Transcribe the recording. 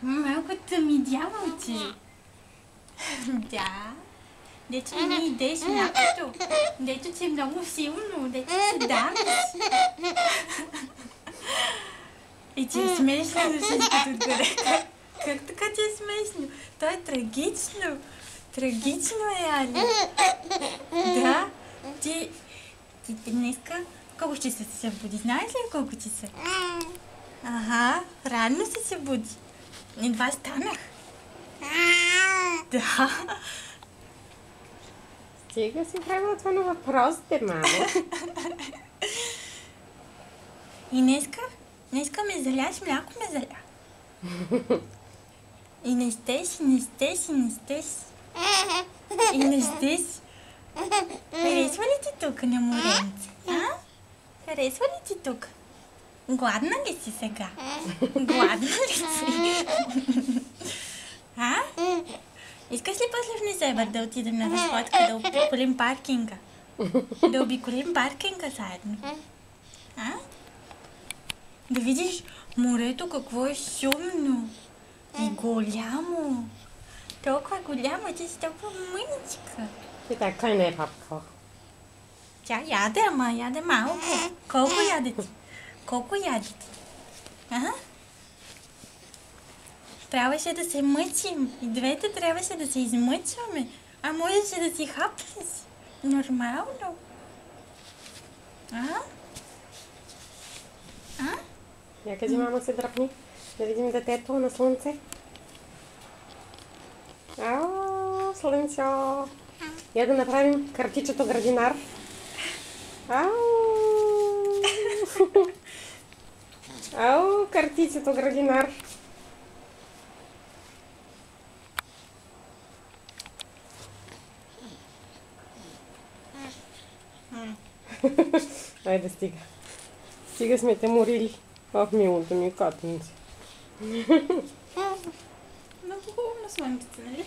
Малкото ми дяволче. Да. Дето не ми идеш млякото. Дето ти е много силно. Дето се давиш. И ти е смешно да се отгоре. Как така ти е смешно? То е трагично. Трагично е, Али. Да. Ти днеска колко ще се събуди? Знаеш ли колко часа? Ага, рано се събуди. Едва станах. Да. Стига си правила това на въпросите, мамо. И днеска ме заля, с мляко ме заля. И не стеш. И не стеш. Харесва ли ти тук на моренце? Харесва ли ти тук? Гладна ли си сега? Гладна ли си? Искаш ли после в Несебър да отидем на разходка, да обиколим паркинга? Да обиколим паркинга заедно? Да видиш морето какво е шумно и голямо. Толкова голямо, ти си толкова мъничка. И така не е папка. Тя яде, ама яде малко. Колко яде ти? Колко яде ти? Трябваше да се мъчим. И двете трябваше да се измъчваме. А можеше да си хапнеш. Нормално. Я кажи, мама се дръпни. Да видим детето на слънце. Ау, слънцо. Я да направим картичето градинар. Ау. Ау, картичето градинар. Айде, стига. Стига сме те морили. Ах, милото ми, котенце. Много хубаво на слънцето, нали?